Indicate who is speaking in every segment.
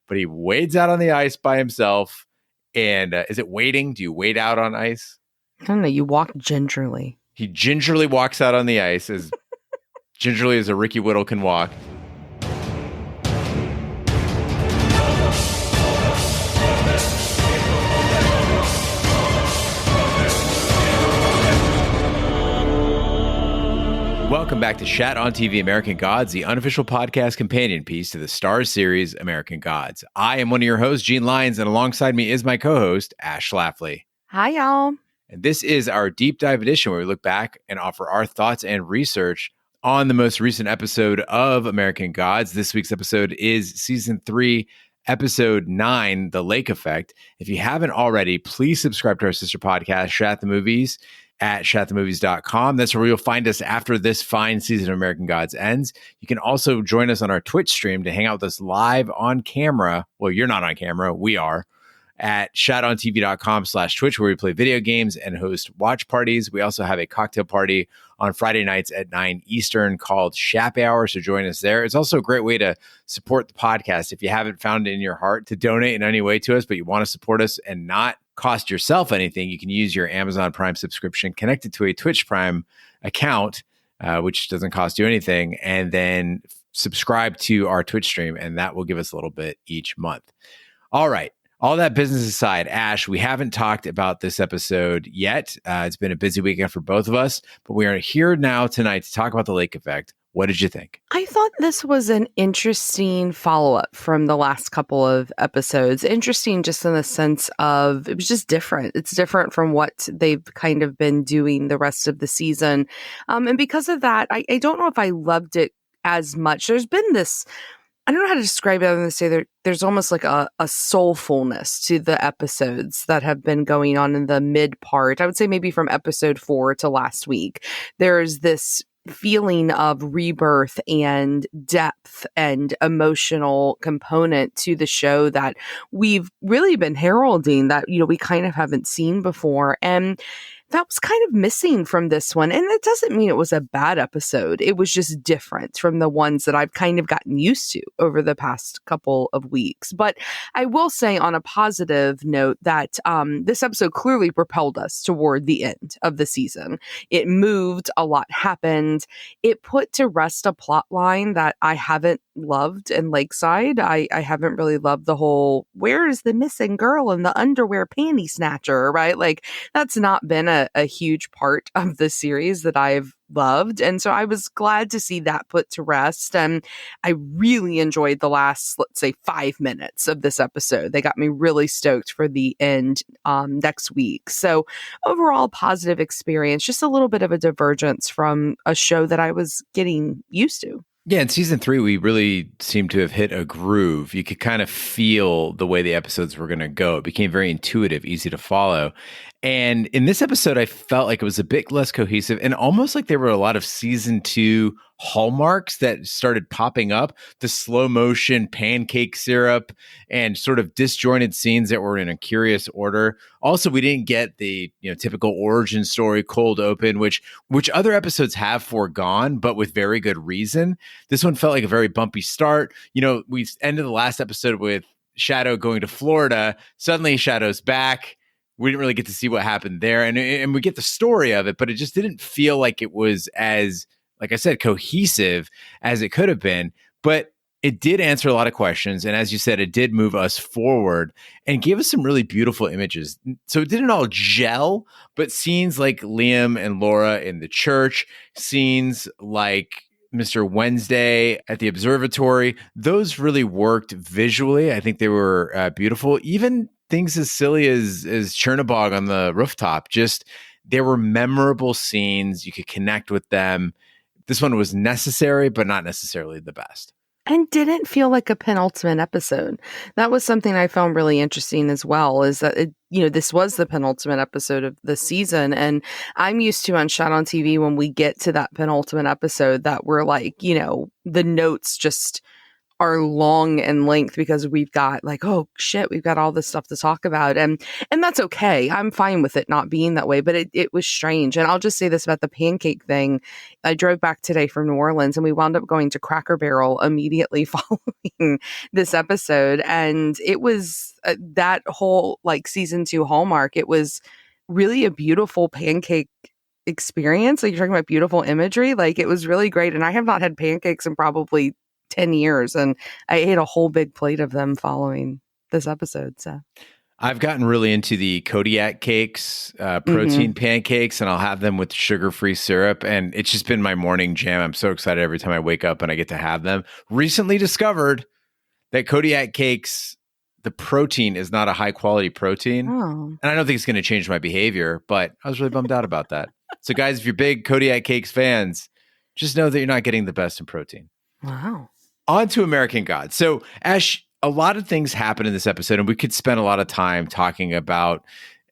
Speaker 1: but he wades out on the ice by himself. And is it wading? Do you wade out on ice?
Speaker 2: I don't know. You walk gingerly.
Speaker 1: He gingerly walks out on the ice as gingerly as a Ricky Whittle can walk. Welcome back to Shat on TV American Gods, the unofficial podcast companion piece to the Starz series American Gods. I am one of your hosts, Gene Lyons, and alongside me is my co-host, Ash Schlafly.
Speaker 2: Hi, y'all.
Speaker 1: And this is our deep dive edition where we look back and offer our thoughts and research on the most recent episode of American Gods. This week's episode is Season 3, Episode 9, The Lake Effect. If you haven't already, please subscribe to our sister podcast, Shat the Movies, at shatthemovies.com. That's where you'll find us after this fine season of American Gods ends. You can also join us on our Twitch stream to hang out with us live on camera. Well, you're not on camera. We are. At shatontv.com/Twitch, where we play video games and host watch parties. We also have a cocktail party on Friday nights at 9 Eastern called Shap Hour, so join us there. It's also a great way to support the podcast. If you haven't found it in your heart to donate in any way to us, but you want to support us and not cost yourself anything, you can use your Amazon Prime subscription connected to a Twitch Prime account, which doesn't cost you anything, and then subscribe to our Twitch stream, and that will give us a little bit each month. All right. All that business aside, Ash, we haven't talked about this episode yet. It's been a busy weekend for both of us, but we are here now tonight to talk about the Lake Effect. What did you think?
Speaker 2: I thought this was an interesting follow-up from the last couple of episodes. Interesting just in the sense of it was just different. It's different from what they've kind of been doing the rest of the season. And because of that, I don't know if I loved it as much. There's been this, I don't know how to describe it other than to say there's almost like a soulfulness to the episodes that have been going on in the mid part. I would say maybe from episode 4 to last week. There's this feeling of rebirth and depth and emotional component to the show that we've really been heralding that, you know, we kind of haven't seen before. And that was kind of missing from this one. And it doesn't mean it was a bad episode. It was just different from the ones that I've kind of gotten used to over the past couple of weeks. But I will say on a positive note that this episode clearly propelled us toward the end of the season. It moved, a lot happened. It put to rest a plot line that I haven't loved in Lakeside. I haven't really loved the whole, where is the missing girl and the underwear panty snatcher, right? Like, that's not been a huge part of the series that I've loved. And so I was glad to see that put to rest. And I really enjoyed the last, let's say, 5 minutes of this episode. They got me really stoked for the end next week. So overall, positive experience, just a little bit of a divergence from a show that I was getting used to.
Speaker 1: Yeah, in season 3, we really seemed to have hit a groove. You could kind of feel the way the episodes were going to go. It became very intuitive, easy to follow. And in this episode, I felt like it was a bit less cohesive and almost like there were a lot of season 2 hallmarks that started popping up. The slow motion pancake syrup and sort of disjointed scenes that were in a curious order. Also, we didn't get the typical origin story cold open, which other episodes have foregone, but with very good reason. This one felt like a very bumpy start. We ended the last episode with Shadow going to Florida. Suddenly Shadow's back. We didn't really get to see what happened there. And we get the story of it, but it just didn't feel like it was as, like I said, cohesive as it could have been. But it did answer a lot of questions. And as you said, it did move us forward and gave us some really beautiful images. So it didn't all gel, but scenes like Liam and Laura in the church, scenes like Mr. Wednesday at the observatory, those really worked visually. I think they were beautiful. Even things as silly as Czernobog on the rooftop, just there were memorable scenes. You could connect with them. This one was necessary, but not necessarily the best.
Speaker 2: And didn't feel like a penultimate episode. That was something I found really interesting as well, is that this was the penultimate episode of the season. And I'm used to on Shat on TV when we get to that penultimate episode that we're like, the notes just are long in length because we've got like, oh shit, we've got all this stuff to talk about. And that's okay. I'm fine with it not being that way, but it was strange. And I'll just say this about the pancake thing. I drove back today from New Orleans and we wound up going to Cracker Barrel immediately following this episode. And it was that whole like season 2 hallmark. It was really a beautiful pancake experience. Like, you're talking about beautiful imagery. Like, it was really great. And I have not had pancakes in probably 10 years. And I ate a whole big plate of them following this episode. So
Speaker 1: I've gotten really into the Kodiak cakes, protein pancakes, and I'll have them with sugar-free syrup. And it's just been my morning jam. I'm so excited every time I wake up and I get to have them. Recently discovered that Kodiak cakes, the protein is not a high-quality protein.
Speaker 2: Oh.
Speaker 1: And I don't think it's going to change my behavior, but I was really bummed out about that. So guys, if you're big Kodiak cakes fans, just know that you're not getting the best in protein.
Speaker 2: Wow.
Speaker 1: On to American Gods. So, Ash, a lot of things happen in this episode, and we could spend a lot of time talking about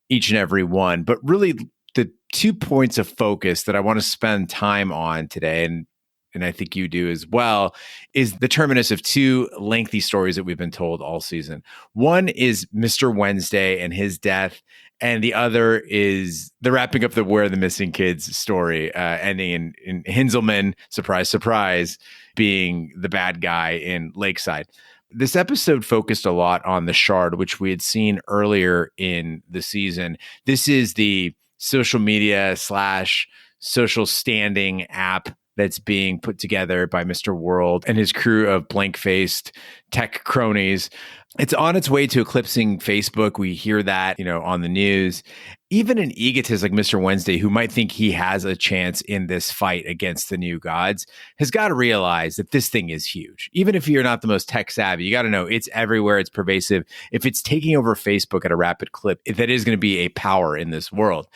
Speaker 1: each and every one. But really, the 2 points of focus that I want to spend time on today, and I think you do as well, is the terminus of 2 lengthy stories that we've been told all season. One is Mr. Wednesday and his death, and the other is the wrapping up the Where Are the Missing Kids story, ending in Hinzelman, surprise, surprise, being the bad guy in Lakeside. This episode focused a lot on the Shard, which we had seen earlier in the season. This is the social media / social standing app that's being put together by Mr. World and his crew of blank-faced tech cronies. It's on its way to eclipsing Facebook. We hear that, on the news. Even an egotist like Mr. Wednesday, who might think he has a chance in this fight against the new gods, has got to realize that this thing is huge. Even if you're not the most tech savvy, you got to know it's everywhere. It's pervasive. If it's taking over Facebook at a rapid clip, that is going to be a power in this world.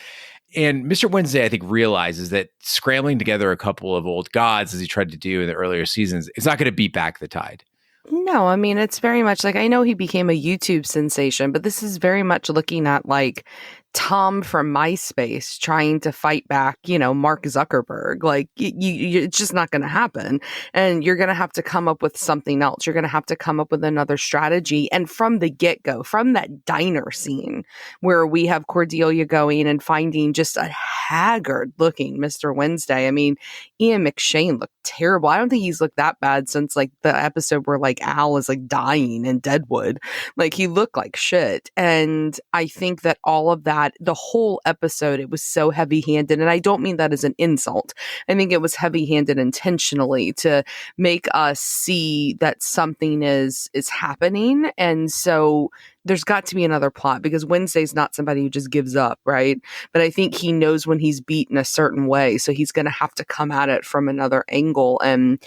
Speaker 1: And Mr. Wednesday, I think, realizes that scrambling together a couple of old gods, as he tried to do in the earlier seasons, it's not going to beat back the tide.
Speaker 2: No, I mean, it's very much like, I know he became a YouTube sensation, but this is very much looking at like Tom from MySpace trying to fight back, Mark Zuckerberg. Like, it's just not going to happen. And you're going to have to come up with something else. You're going to have to come up with another strategy. And from the get-go, from that diner scene where we have Cordelia going and finding just a haggard looking Mr. Wednesday. I mean, Ian McShane looked terrible. I don't think he's looked that bad since like the episode where like Al is like dying in Deadwood. Like, he looked like shit. And I think that all of that, the whole episode, it was so heavy-handed. And I don't mean that as an insult. I think it was heavy-handed intentionally to make us see that something is happening. And so there's got to be another plot, because Wednesday's not somebody who just gives up, right? But I think he knows when he's beaten a certain way. So he's going to have to come at it from another angle. And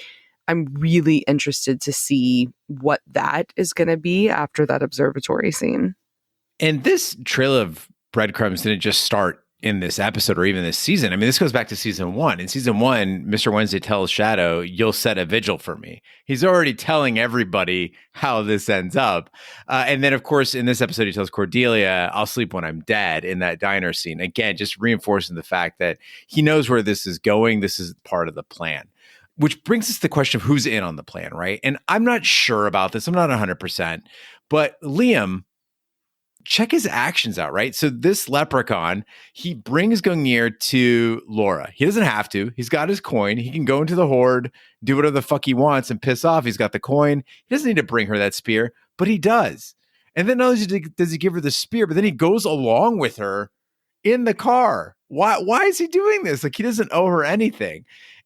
Speaker 2: I'm really interested to see what that is going to be after that observatory scene.
Speaker 1: And this trail of breadcrumbs didn't just start in this episode or even this season. I mean, this goes back to season 1. In season 1, Mr. Wednesday tells Shadow, "You'll set a vigil for me." He's already telling everybody how this ends up. And then, of course, in this episode, he tells Cordelia, "I'll sleep when I'm dead," in that diner scene. Again, just reinforcing the fact that he knows where this is going. This is part of the plan. Which brings us to the question of who's in on the plan, right? And I'm not sure about this. I'm not 100%. But Liam, check his actions out, right? So this leprechaun, he brings Gungnir to Laura. He doesn't have to. He's got his coin. He can go into the horde, do whatever the fuck he wants and piss off. He's got the coin. He doesn't need to bring her that spear, but he does. And then not only does he give her the spear, but then he goes along with her in the car. Why is he doing this? Like, he doesn't owe her anything.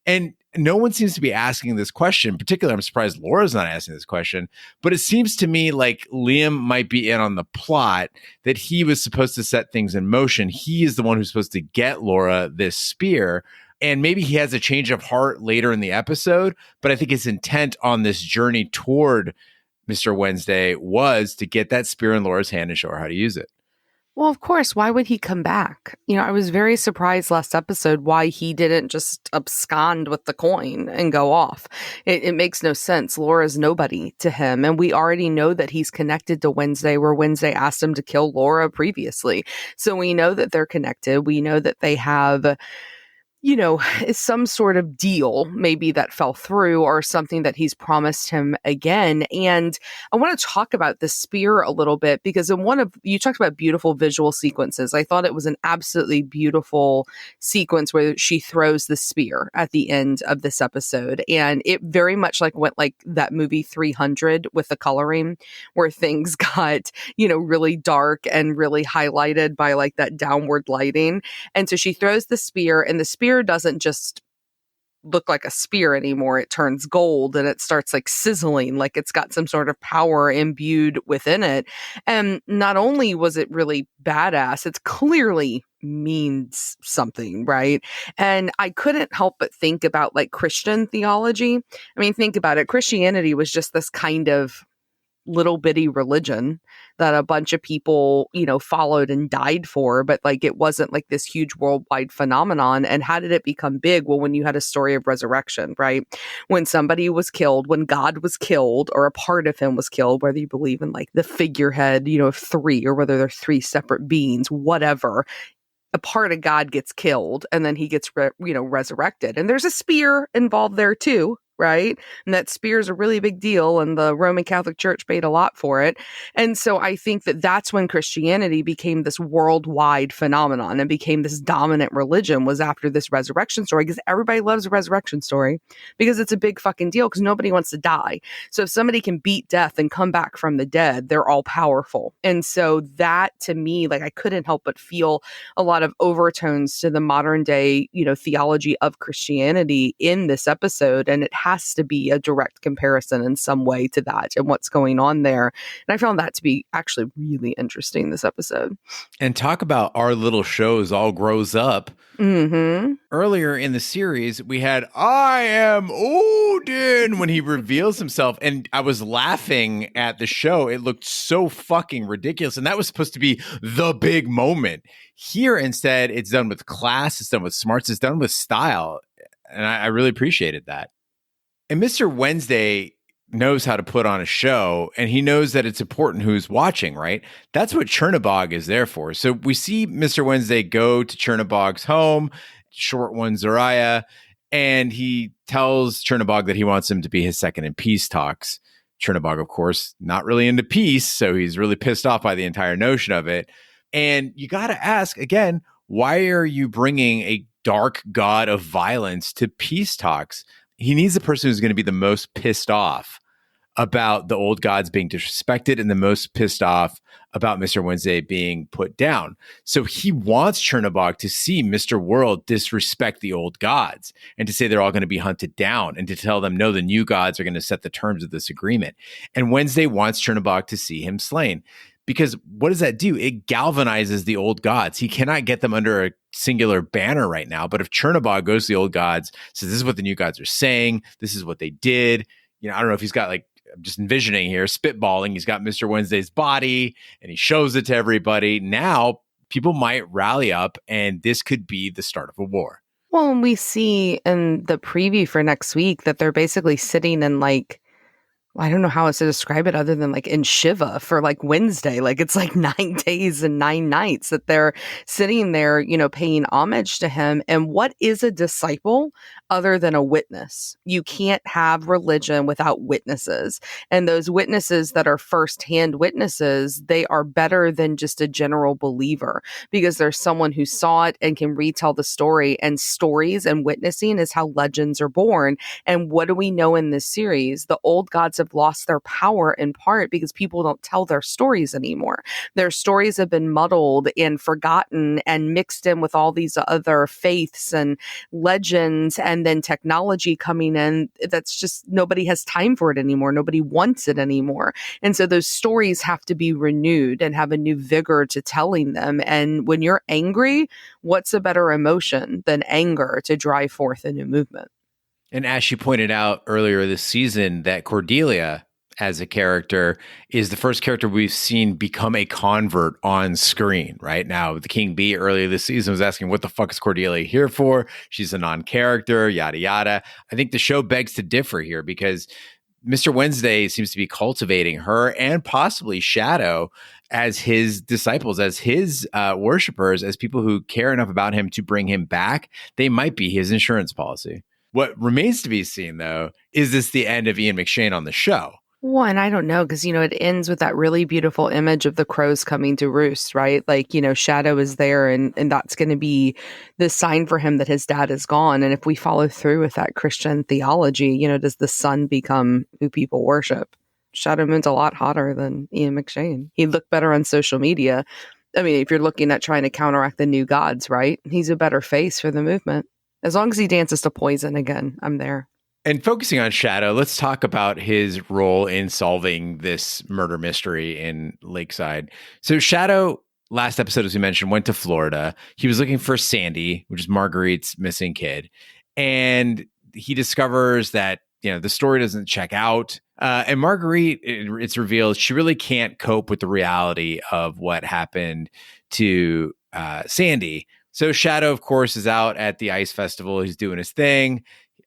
Speaker 1: And no one seems to be asking this question. Particularly, I'm surprised Laura's not asking this question. But it seems to me like Liam might be in on the plot, that he was supposed to set things in motion. He is the one who's supposed to get Laura this spear. And maybe he has a change of heart later in the episode. But I think his intent on this journey toward Mr. Wednesday was to get that spear in Laura's hand and show her how to use it.
Speaker 2: Well, of course, why would he come back? I was very surprised last episode why he didn't just abscond with the coin and go off. It makes no sense. Laura's nobody to him. And we already know that he's connected to Wednesday, where Wednesday asked him to kill Laura previously. So we know that they're connected. We know that they have, is some sort of deal maybe that fell through or something that he's promised him again. And I want to talk about the spear a little bit because you talked about beautiful visual sequences. I thought it was an absolutely beautiful sequence where she throws the spear at the end of this episode. And it very much went like that movie 300 with the coloring where things got, really dark and really highlighted by that downward lighting. And so she throws the spear, and the spear doesn't just look like a spear anymore. It turns gold and it starts sizzling, like it's got some sort of power imbued within it. And not only was it really badass, it clearly means something, right? And I couldn't help but think about Christian theology. I mean, think about it. Christianity was just this kind of little bitty religion that a bunch of people, followed and died for, but it wasn't this huge worldwide phenomenon. And how did it become big? Well, when you had a story of resurrection, right? When somebody was killed, when God was killed, or a part of him was killed, whether you believe in the figurehead, of three, or whether they're three separate beings, whatever. A part of God gets killed and then he gets, resurrected. And there's a spear involved there too, right? And that spear is a really big deal, and the Roman Catholic Church paid a lot for it. And so I think that that's when Christianity became this worldwide phenomenon and became this dominant religion, was after this resurrection story, because everybody loves a resurrection story because it's a big fucking deal, because nobody wants to die. So if somebody can beat death and come back from the dead, they're all powerful. And so that, to me, I couldn't help but feel a lot of overtones to the modern day, theology of Christianity in this episode. And it has to be a direct comparison in some way to that and what's going on there. And I found that to be actually really interesting this episode.
Speaker 1: And talk about our little shows all grows up.
Speaker 2: Mm-hmm.
Speaker 1: Earlier in the series, we had I am Odin when he reveals himself. And I was laughing at the show. It looked so fucking ridiculous. And that was supposed to be the big moment. Here, instead, it's done with class, it's done with smarts, it's done with style. And I really appreciated that. And Mr. Wednesday knows how to put on a show, and he knows that it's important who's watching, right? That's what Czernobog is there for. So we see Mr. Wednesday go to Czernobog's home, short one Zariah, and he tells Czernobog that he wants him to be his second in peace talks. Czernobog, of course, not really into peace, so he's really pissed off by the entire notion of it. And you got to ask, again, why are you bringing a dark god of violence to peace talks? He needs a person who's going to be the most pissed off about the old gods being disrespected and the most pissed off about Mr. Wednesday being put down. So he wants Czernobog to see Mr. World disrespect the old gods and to say they're all going to be hunted down and to tell them, no, the new gods are going to set the terms of this agreement. And Wednesday wants Czernobog to see him slain. Because what does that do? It galvanizes the old gods. He cannot get them under a singular banner right now. But if Czernobog goes to the old gods, says, this is what the new gods are saying, this is what they did. I don't know if he's got I'm just envisioning here, spitballing. He's got Mr. Wednesday's body and he shows it to everybody. Now people might rally up and this could be the start of a war.
Speaker 2: Well, and we see in the preview for next week that they're basically sitting in I don't know how else to describe it other than in Shiva for Wednesday. It's 9 days and 9 nights that they're sitting there, paying homage to him. And what is a disciple other than a witness? You can't have religion without witnesses. And those witnesses that are firsthand witnesses, they are better than just a general believer because there's someone who saw it and can retell the story. And stories and witnessing is how legends are born. And what do we know in this series? The old gods have lost their power in part because people don't tell their stories anymore. Their stories have been muddled and forgotten and mixed in with all these other faiths and legends, and then technology coming in. That's just, nobody has time for it anymore. Nobody wants it anymore. And so those stories have to be renewed and have a new vigor to telling them. And when you're angry, what's a better emotion than anger to drive forth a new movement?
Speaker 1: And as she pointed out earlier this season, that Cordelia as a character is the first character we've seen become a convert on screen, right? Now, the King Bee earlier this season was asking, what the fuck is Cordelia here for? She's a non-character, yada, yada. I think the show begs to differ here because Mr. Wednesday seems to be cultivating her and possibly Shadow as his disciples, as his worshipers, as people who care enough about him to bring him back. They might be his insurance policy. What remains to be seen, though, is this the end of Ian McShane on the show?
Speaker 2: One, I don't know, because, it ends with that really beautiful image of the crows coming to roost, right? Like, Shadow is there, and that's going to be the sign for him that his dad is gone. And if we follow through with that Christian theology, does the sun become who people worship? Shadow Moon's a lot hotter than Ian McShane. He'd look better on social media. I mean, if you're looking at trying to counteract the new gods, right? He's a better face for the movement. As long as he dances to Poison again, I'm there.
Speaker 1: And focusing on Shadow, let's talk about his role in solving this murder mystery in Lakeside. So Shadow, last episode, as we mentioned, went to Florida. He was looking for Sandy, which is Marguerite's missing kid. And he discovers that, the story doesn't check out. And Marguerite, it's revealed, she really can't cope with the reality of what happened to Sandy. So Shadow, of course, is out at the ice festival. He's doing his thing.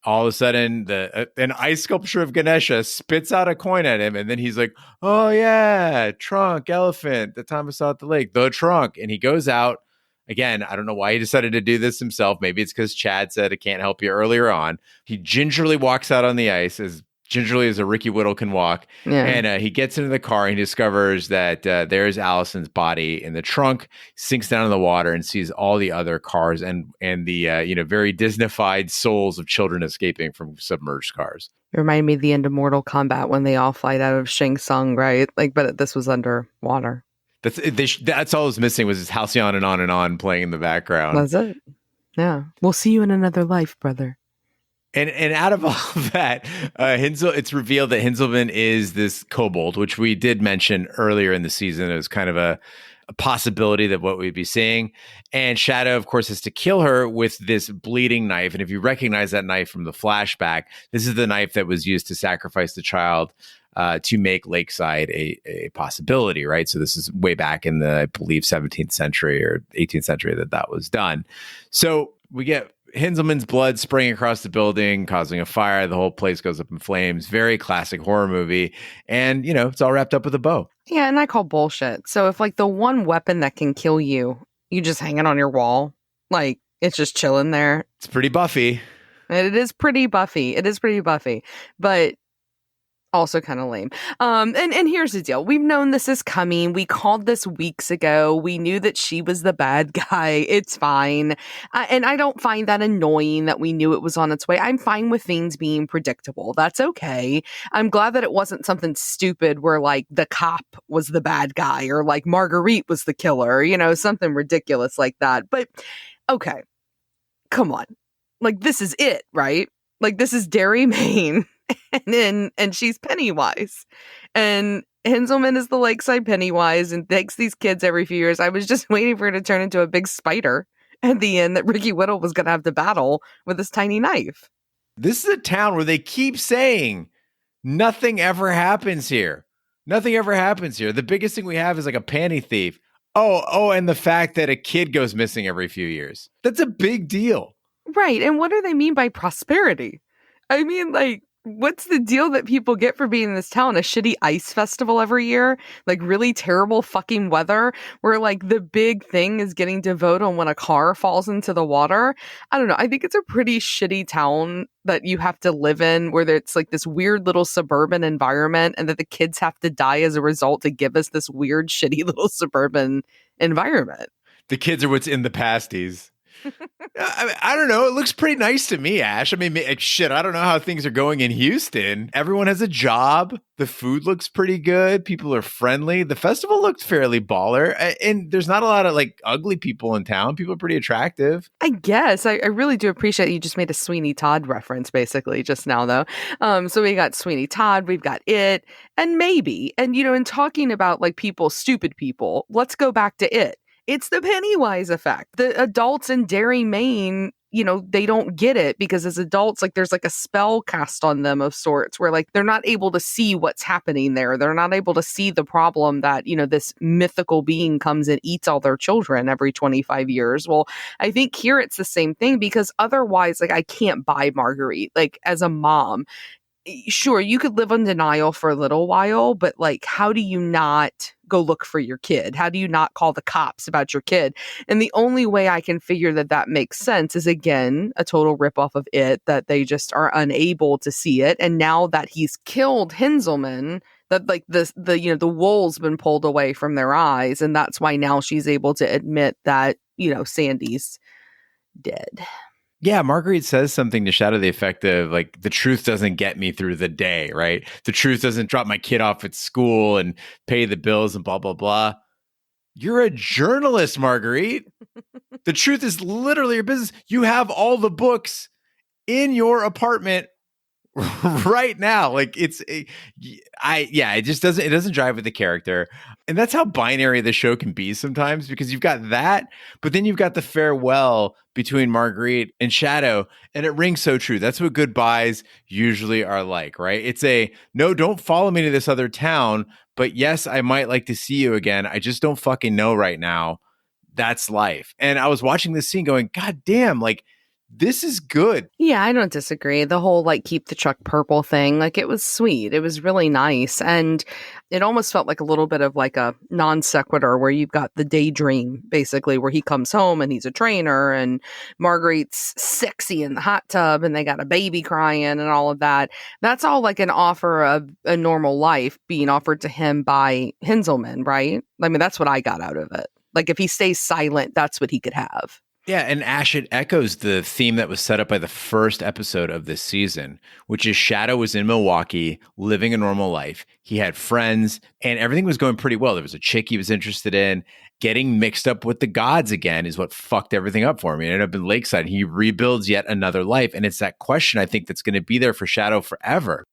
Speaker 1: All of a sudden, an ice sculpture of Ganesha spits out a coin at him. And then he's like, oh, yeah, trunk, elephant, the time I saw at the lake, the trunk. And he goes out. Again, I don't know why he decided to do this himself. Maybe it's because Chad said, I can't help you earlier on. He gingerly walks out on the ice as gingerly as a Ricky Whittle can walk. Yeah. And he gets into the car and he discovers that there's Allison's body in the trunk, sinks down in the water and sees all the other cars and the very Disney-fied souls of children escaping from submerged cars.
Speaker 2: It reminded me of the end of Mortal Kombat when they all flight out of Shang Tsung, right? But this was underwater.
Speaker 1: That's all was missing was his Halcyon and on playing in the background.
Speaker 2: That's it. Yeah. We'll see you in another life, brother.
Speaker 1: And out of all of that, it's revealed that Hinzelman is this kobold, which we did mention earlier in the season. It was kind of a possibility that what we'd be seeing. And Shadow, of course, has to kill her with this bleeding knife. And if you recognize that knife from the flashback, this is the knife that was used to sacrifice the child to make Lakeside a possibility, right? So this is way back in the, I believe, 17th century or 18th century that was done. So we get Hinzelman's blood spraying across the building, causing a fire. The whole place goes up in flames. Very classic horror movie. And, it's all wrapped up with a bow.
Speaker 2: Yeah, and I call bullshit. So if, the one weapon that can kill you, you just hang it on your wall, it's just chilling there.
Speaker 1: It's pretty Buffy.
Speaker 2: It is pretty Buffy. But also kind of lame. And here's the deal. We've known this is coming. We called this weeks ago. We knew that she was the bad guy. It's fine. And I don't find that annoying that we knew it was on its way. I'm fine with things being predictable. That's okay. I'm glad that it wasn't something stupid where the cop was the bad guy or Marguerite was the killer, something ridiculous like that. But okay, come on. This is it, right? This is Derry, Maine. And she's Pennywise, and Hinzelman is the Lakeside Pennywise and takes these kids every few years. I was just waiting for her to turn into a big spider at the end that Ricky Whittle was going to have to battle with this tiny knife.
Speaker 1: This is a town where they keep saying nothing ever happens here. Nothing ever happens here. The biggest thing we have is a panty thief. Oh, and the fact that a kid goes missing every few years. That's a big deal.
Speaker 2: Right. And what do they mean by prosperity? I mean, what's the deal that people get for being in this town? A shitty ice festival every year? Really terrible fucking weather where the big thing is getting to vote on when a car falls into the water? I don't know. I think it's a pretty shitty town that you have to live in where it's this weird little suburban environment and that the kids have to die as a result to give us this weird shitty little suburban environment.
Speaker 1: The kids are what's in the pasties. I don't know. It looks pretty nice to me, Ash. I mean, shit, I don't know how things are going in Houston. Everyone has a job. The food looks pretty good. People are friendly. The festival looks fairly baller. And there's not a lot of ugly people in town. People are pretty attractive.
Speaker 2: I guess. I really do appreciate you just made a Sweeney Todd reference basically just now, though. So we got Sweeney Todd, we've got It, and Maybe. And, in talking about people, stupid people, let's go back to It. It's the Pennywise effect. The adults in Derry, Maine, they don't get it because as adults, there's a spell cast on them of sorts where they're not able to see what's happening there. They're not able to see the problem that, this mythical being comes and eats all their children every 25 years. Well, I think here it's the same thing because otherwise, I can't buy Marguerite. As a mom, sure, you could live in denial for a little while, but like, how do you not go look for your kid? How do you not call the cops about your kid? And the only way I can figure that that makes sense is, again, a total ripoff of It, that they just are unable to see it. And now that he's killed Hinzelman, that like the wool's been pulled away from their eyes, and that's why now she's able to admit that, Sandy's dead.
Speaker 1: Yeah, Marguerite says something to Shat to the effect of like, the truth doesn't get me through the day, right? The truth doesn't drop my kid off at school and pay the bills and blah, blah, blah. You're a journalist, Marguerite. The truth is literally your business. You have all the books in your apartment right now. Like it doesn't drive with the character. And that's how binary the show can be sometimes, because you've got that, but then you've got the farewell between Marguerite and Shadow, and it rings so true. That's what goodbyes usually are like, right? It's no, don't follow me to this other town, but yes, I might like to see you again. I just don't fucking know right now. That's life. And I was watching this scene going, God damn, like, this is good.
Speaker 2: Yeah, I don't disagree. The whole like keep the truck purple thing, like, it was sweet. It was really nice. And it almost felt like a little bit of like a non sequitur where you've got the daydream, basically, where he comes home and he's a trainer and Marguerite's sexy in the hot tub and they got a baby crying and all of that. That's all like an offer of a normal life being offered to him by Hinzelman, right? I mean, that's what I got out of it. Like, if he stays silent, that's what he could have.
Speaker 1: Yeah, and Ash, it echoes the theme that was set up by the first episode of this season, which is Shadow was in Milwaukee, living a normal life. He had friends, and everything was going pretty well. There was a chick he was interested in. Getting mixed up with the gods again is what fucked everything up for him. He ended up in Lakeside. He rebuilds yet another life, and it's that question, I think, that's going to be there for Shadow forever.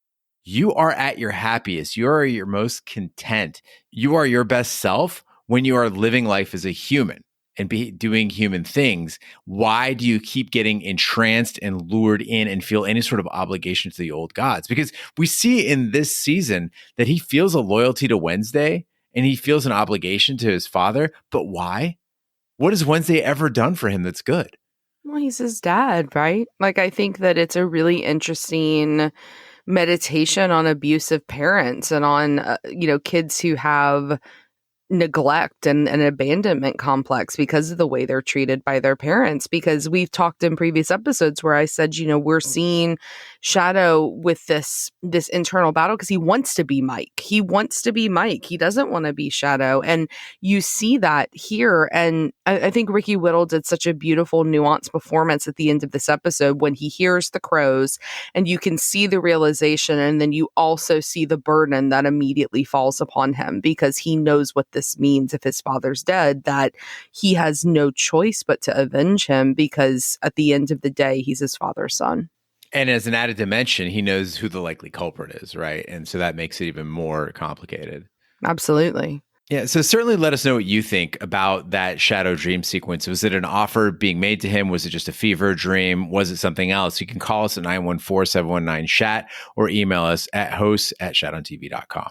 Speaker 1: You are at your happiest. You are your most content. You are your best self when you are living life as a human and be doing human things. Why do you keep getting entranced and lured in and feel any sort of obligation to the old gods? Because we see in this season that he feels a loyalty to Wednesday and he feels an obligation to his father. But why? What has Wednesday ever done for him that's good?
Speaker 2: Well, he's his dad, right? Like, I think that it's a really interesting meditation on abusive parents and on, kids who have neglect and an abandonment complex because of the way they're treated by their parents. Because we've talked in previous episodes where I said, we're seeing Shadow with this internal battle because he wants to be Mike. He wants to be Mike. He doesn't want to be Shadow. And you see that here. And I think Ricky Whittle did such a beautiful, nuanced performance at the end of this episode when he hears the crows and you can see the realization. And then you also see the burden that immediately falls upon him because he knows what this means if his father's dead, that he has no choice but to avenge him because at the end of the day, he's his father's son.
Speaker 1: And as an added dimension, he knows who the likely culprit is, right? And so that makes it even more complicated.
Speaker 2: Absolutely.
Speaker 1: Yeah, so certainly let us know what you think about that Shadow dream sequence. Was it an offer being made to him? Was it just a fever dream? Was it something else? You can call us at 914-719-SHAT or email us at hosts@shatontv.com.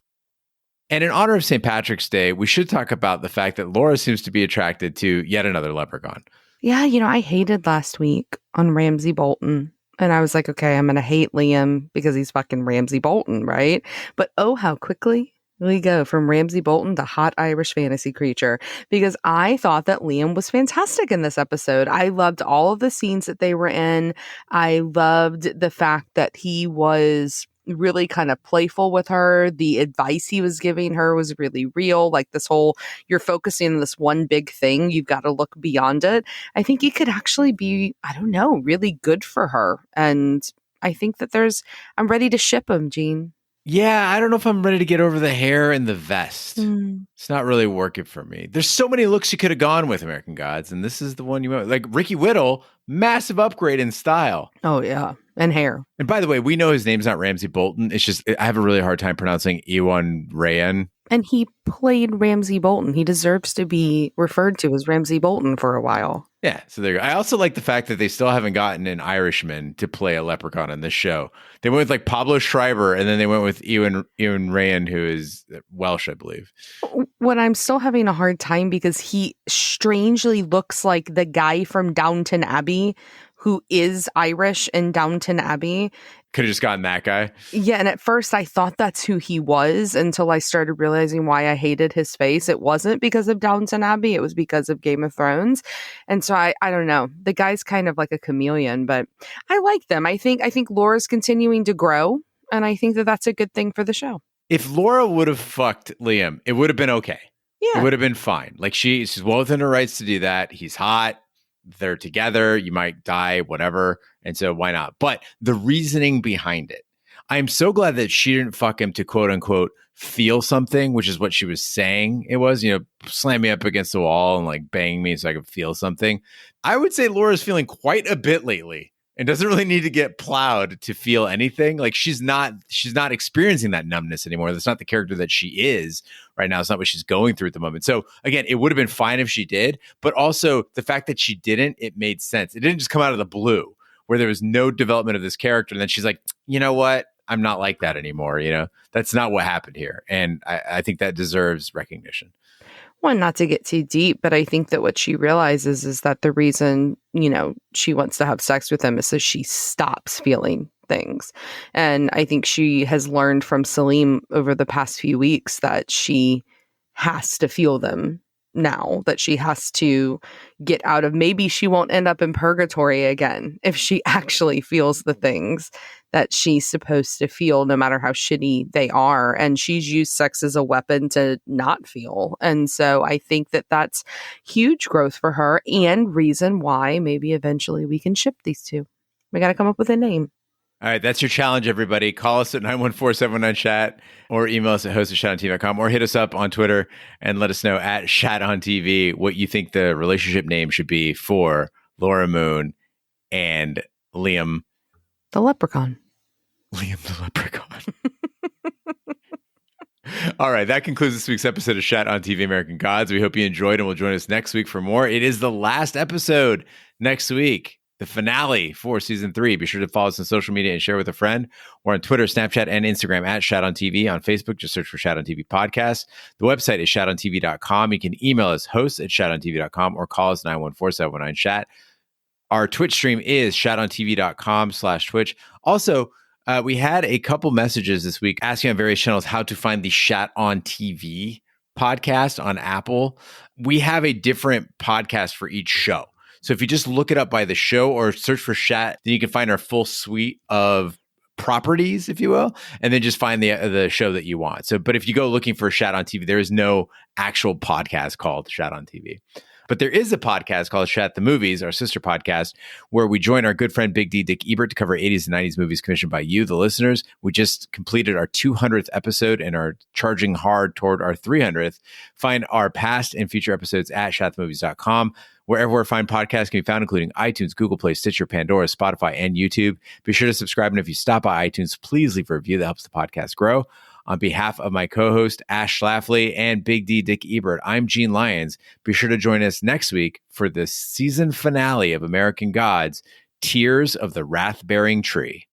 Speaker 1: And in honor of St. Patrick's Day, we should talk about the fact that Laura seems to be attracted to yet another leprechaun.
Speaker 2: Yeah, I hated last week on Ramsay Bolton. And I was like, okay, I'm going to hate Liam because he's fucking Ramsay Bolton, right? But oh, how quickly we go from Ramsay Bolton to hot Irish fantasy creature, because I thought that Liam was fantastic in this episode. I loved all of the scenes that they were in. I loved the fact that he was really kind of playful with her. The advice he was giving her was really real. Like this whole, you're focusing on this one big thing. You've got to look beyond it. I think it could actually be, I don't know, really good for her. And I think that I'm ready to ship him, Gene.
Speaker 1: Yeah, I don't know if I'm ready to get over the hair and the vest. It's not really working for me. There's so many looks you could have gone with, American Gods, and this is the one you went with. Like Ricky Whittle, massive upgrade in style.
Speaker 2: Oh, yeah. And hair.
Speaker 1: And by the way, we know his name's not Ramsay Bolton. It's just, I have a really hard time pronouncing Ewan Rayan.
Speaker 2: And he played Ramsay Bolton. He deserves to be referred to as Ramsay Bolton for a while.
Speaker 1: Yeah, so there you go. I also like the fact that they still haven't gotten an Irishman to play a leprechaun in this show. They went with like Pablo Schreiber, and then they went with Ewan Rayan, who is Welsh, I believe.
Speaker 2: What I'm still having a hard time because he strangely looks like the guy from Downton Abbey who is Irish in Downton Abbey.
Speaker 1: Could have just gotten that guy.
Speaker 2: Yeah, and at first I thought that's who he was until I started realizing why I hated his face. It wasn't because of Downton Abbey, it was because of Game of Thrones. And so I don't know. The guy's kind of like a chameleon, but I like them. I think Laura's continuing to grow, and I think that that's a good thing for the show.
Speaker 1: If Laura would have fucked Liam, it would have been okay.
Speaker 2: Yeah.
Speaker 1: It would have been fine. Like she's well within her rights to do that. He's hot. They're together. You might die, whatever. And so why not? But the reasoning behind it, I'm so glad that she didn't fuck him to quote unquote feel something, which is what she was saying it was, slam me up against the wall and like bang me so I could feel something. I would say Laura's feeling quite a bit lately and doesn't really need to get plowed to feel anything. Like she's not experiencing that numbness anymore. That's not the character that she is right now. It's not what she's going through at the moment. So again, it would have been fine if she did, but also the fact that she didn't, it made sense. It didn't just come out of the blue where there was no development of this character. And then she's like, you know what? I'm not like that anymore. That's not what happened here. And I think that deserves recognition.
Speaker 2: Well, not to get too deep, but I think that what she realizes is that the reason, she wants to have sex with him is so she stops feeling things. And I think she has learned from Salim over the past few weeks that she has to feel them now, that she has to get out of, maybe she won't end up in purgatory again if she actually feels the things that she's supposed to feel, no matter how shitty they are. And she's used sex as a weapon to not feel. And so I think that that's huge growth for her and reason why maybe eventually we can ship these two. We got to come up with a name.
Speaker 1: All right, that's your challenge, everybody. Call us at 914-719-CHAT or email us at host@shatontv.com or hit us up on Twitter and let us know at ShatOnTV what you think the relationship name should be for Laura Moon and Liam
Speaker 2: the Leprechaun.
Speaker 1: Liam the Leprechaun. All right, that concludes this week's episode of Shat on TV American Gods. We hope you enjoyed and will join us next week for more. It is the last episode next week, the finale for season 3. Be sure to follow us on social media and share with a friend. We're on Twitter, Snapchat, and Instagram at Shat on TV. On Facebook, just search for Shat on TV Podcast. The website is shatontv.com. You can email us, hosts@shatontv.com, or call us 914-719-CHAT. Our Twitch stream is shatontv.com/Twitch. Also, we had a couple messages this week asking on various channels how to find the Shat on TV podcast on Apple. We have a different podcast for each show. So if you just look it up by the show or search for Shat, then you can find our full suite of properties, if you will, and then just find the show that you want. So, but if you go looking for Shat on TV, there is no actual podcast called Shat on TV. But there is a podcast called Shat the Movies, our sister podcast, where we join our good friend Big D, Dick Ebert, to cover 80s and 90s movies commissioned by you, the listeners. We just completed our 200th episode and are charging hard toward our 300th. Find our past and future episodes at shatthemovies.com. Wherever fine podcasts can be found, including iTunes, Google Play, Stitcher, Pandora, Spotify, and YouTube. Be sure to subscribe. And if you stop by iTunes, please leave a review that helps the podcast grow. On behalf of my co-host, Ash Schlafly, and Big D, Dick Ebert, I'm Gene Lyons. Be sure to join us next week for the season finale of American Gods, Tears of the Wrath-Bearing Tree.